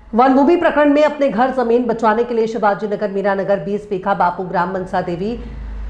वनभूमि प्रकरण में अपने घर जमीन बचाने के लिए शिवाजी नगर, मीरानगर, 20 बीघा बापू ग्राम, मनसा देवी,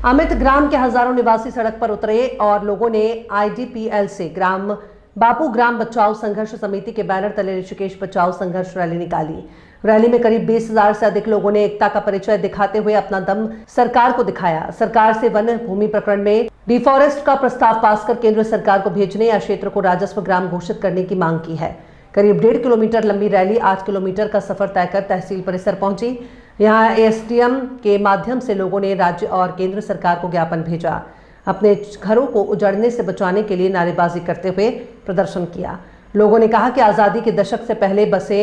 अमित ग्राम के हजारों निवासी सड़क पर उतरे और लोगों ने आईडीपीएल से ग्राम बापू ग्राम बचाओ संघर्ष समिति के बैनर तले ऋषिकेश बचाओ संघर्ष रैली निकाली। रैली में करीब 20,000 से अधिक लोगों ने एकता का परिचय दिखाते हुए अपना दम सरकार को दिखाया। सरकार से वन भूमि प्रकरण में डिफॉरेस्ट का प्रस्ताव पास कर केंद्र सरकार को भेजने या क्षेत्र को राजस्व ग्राम घोषित करने की मांग की है। करीब 1.5 किलोमीटर लंबी रैली 8 किलोमीटर का सफर तय कर तहसील परिसर पहुंची। यहां एसडीएम के माध्यम से लोगों ने राज्य और केंद्र सरकार को ज्ञापन भेजा। अपने घरों को उजड़ने से बचाने के लिए नारेबाजी करते हुए प्रदर्शन किया। लोगों ने कहा कि आज़ादी के दशक से पहले बसे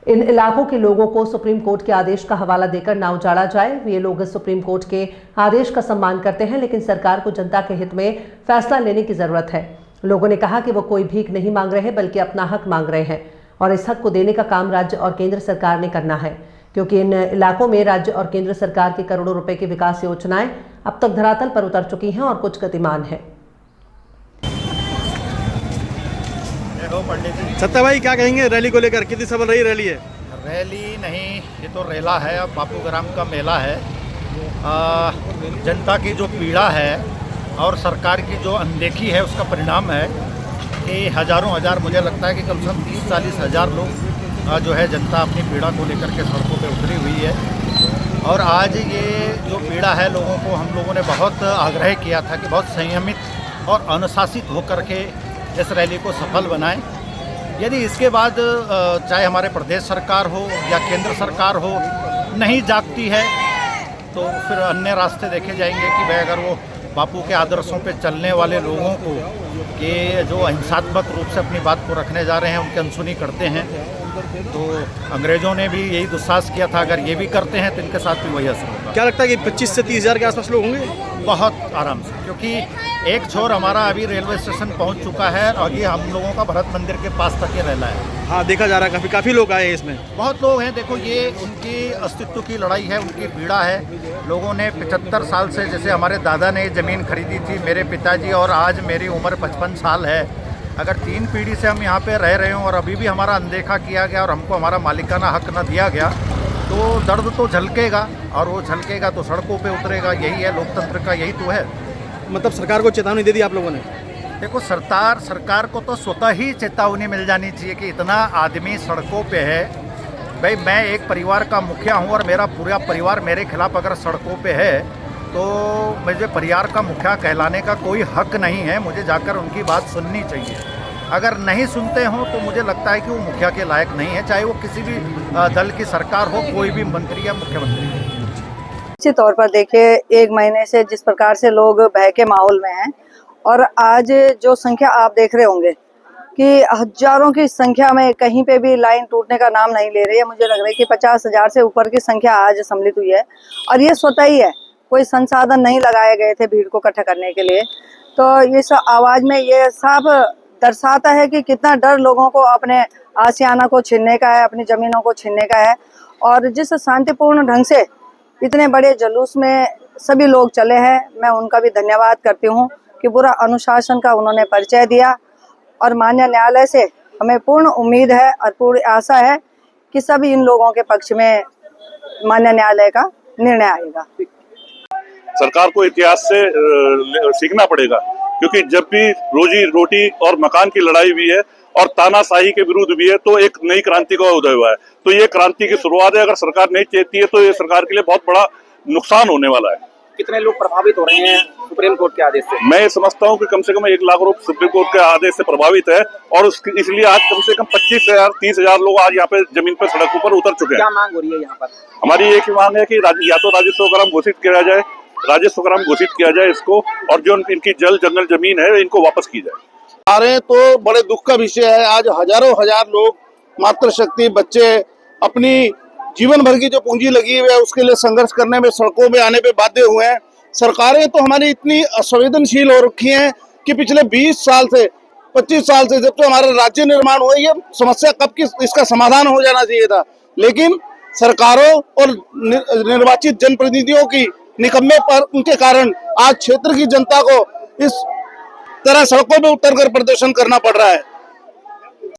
इन इलाकों के लोगों को सुप्रीम कोर्ट के आदेश का हवाला देकर ना उजाड़ा जाए। ये लोग सुप्रीम कोर्ट के आदेश का सम्मान करते हैं, लेकिन सरकार को जनता के हित में फैसला लेने की जरूरत है। लोगों ने कहा कि वो कोई भीख नहीं मांग रहे बल्कि अपना हक मांग रहे हैं और इस हक को देने का काम राज्य और केंद्र सरकार ने करना है, क्योंकि इन इलाकों में राज्य और केंद्र सरकार की करोड़ों रुपए की विकास योजनाएं अब तक धरातल पर उतर चुकी हैं और कुछ गतिमान है। सत्ता भाई, क्या कहेंगे रैली को लेकर? कितनी सफल रही रैली है? रैली नहीं, ये तो रेला है। अब बापू ग्राम का मेला है। जनता की जो पीड़ा है और सरकार की जो अनदेखी है उसका परिणाम है कि हज़ारों हज़ार, मुझे लगता है कि कम से कम 30-40 हज़ार लोग जो है जनता अपनी पीड़ा को लेकर के सड़कों पे उतरी हुई है। और आज ये जो पीड़ा है लोगों को, हम लोगों ने बहुत आग्रह किया था कि बहुत संयमित और अनुशासित होकर के इस रैली को सफल बनाएं। यदि इसके बाद चाहे हमारे प्रदेश सरकार हो या केंद्र सरकार हो नहीं जागती है तो फिर अन्य रास्ते देखे जाएंगे कि भाई अगर वो बापू के आदर्शों पे चलने वाले लोगों को कि जो अहिंसात्मक रूप से अपनी बात को रखने जा रहे हैं उनकी अनसुनी करते हैं, तो अंग्रेज़ों ने भी यही दुस्साहस किया था, अगर ये भी करते हैं तो इनके साथ भी वही असर होगा। क्या लगता है कि 25 से 30 हज़ार के आसपास लोग होंगे? बहुत आराम से, क्योंकि एक छोर हमारा अभी रेलवे स्टेशन पहुंच चुका है और ये हम लोगों का भरत मंदिर के पास तक ये रेला है। हाँ, देखा जा रहा है काफ़ी लोग आए हैं इसमें। बहुत लोग हैं। देखो, ये उनकी अस्तित्व की लड़ाई है, उनकी पीड़ा है। लोगों ने 75 साल से, जैसे हमारे दादा ने ज़मीन खरीदी थी, मेरे पिताजी, और आज मेरी उम्र 55 साल है। अगर 3 पीढ़ी से हम यहाँ पे रह रहे हों और अभी भी हमारा अनदेखा किया गया और हमको हमारा मालिकाना हक न दिया गया तो दर्द तो झलकेगा, और वो झलकेगा तो सड़कों पे उतरेगा। यही है लोकतंत्र का, यही तो है। मतलब सरकार को चेतावनी दे दी आप लोगों ने? देखो, सरकार को तो स्वतः ही चेतावनी मिल जानी चाहिए कि इतना आदमी सड़कों पे है। भाई, मैं एक परिवार का मुखिया हूँ और मेरा पूरा परिवार मेरे खिलाफ अगर सड़कों पे है तो मुझे परिवार का मुखिया कहलाने का कोई हक नहीं है। मुझे जाकर उनकी बात सुननी चाहिए। अगर नहीं सुनते हो तो मुझे लगता है कि वो मुखिया के लायक नहीं है, चाहे वो किसी भी दल की सरकार हो, कोई भी मंत्री या मुख्यमंत्री हो। निश्चित तौर पर देखिए, 1 महीने से जिस प्रकार से लोग भय के माहौल में हैं और आज जो संख्या आप देख रहे होंगे कि हजारों की संख्या में कहीं पे भी लाइन टूटने का नाम नहीं ले रही है। मुझे लग रहा है कि 50,000 से ऊपर की संख्या आज सम्मिलित हुई है और ये स्वतः ही है, कोई संसाधन नहीं लगाए गए थे भीड़ को इकट्ठा करने के लिए। तो इस आवाज में ये साफ दर्शाता है कि कितना डर लोगों को अपने आशियाना को छीनने का है, अपनी जमीनों को छीनने का है। और जिस शांतिपूर्ण ढंग से इतने बड़े जुलूस में सभी लोग चले हैं, मैं उनका भी धन्यवाद करती हूँ कि पूरा अनुशासन का उन्होंने परिचय दिया। और माननीय न्यायालय से हमें पूर्ण उम्मीद है और पूरी आशा है कि सभी इन लोगों के पक्ष में माननीय न्यायालय का निर्णय आएगा। सरकार को इतिहास से सीखना पड़ेगा, क्योंकि जब भी रोजी रोटी और मकान की लड़ाई हुई है और तानाशाही के विरुद्ध भी है तो एक नई क्रांति का उदय हुआ है। तो ये क्रांति की शुरुआत है। अगर सरकार नहीं चाहती है तो ये सरकार के लिए बहुत बड़ा नुकसान होने वाला है। कितने लोग प्रभावित हो रहे हैं सुप्रीम कोर्ट के आदेश से? मैं समझता हूँ कि कम से कम 1 लाख लोग सुप्रीम कोर्ट के आदेश से प्रभावित है और इसलिए आज कम से कम 25,000-30,000 लोग आज यहाँ पे जमीन पर सड़कों पर उतर चुके हैं। क्या मांग हो रही है यहाँ पर? हमारी एक ही मांग है कि या तो राजस्व ग्राम घोषित किया जाए, इसको, और जो इनकी जंगल जमीन है इनको वापस की जाए। आ रहे हैं तो बड़े दुख का विषय है। आज हजारों हजार लोग, मातृशक्ति, बच्चे अपनी जीवन भर की जो पूंजी लगी हुई है उसके लिए संघर्ष करने में, सड़कों में आने पे बाध्य हुए हैं। सरकारें तो हमारी इतनी असंवेदनशील हो रखी हैं कि पिछले 20 साल से 25 साल से जब तो हमारा राज्य निर्माण हुआ, ये समस्या कब की इसका समाधान हो जाना चाहिए था। लेकिन सरकारों और निर्वाचित जनप्रतिनिधियों की निकम्मे पर उनके कारण आज क्षेत्र की जनता को इस तरह सड़कों में उतरकर प्रदर्शन करना पड़ रहा है।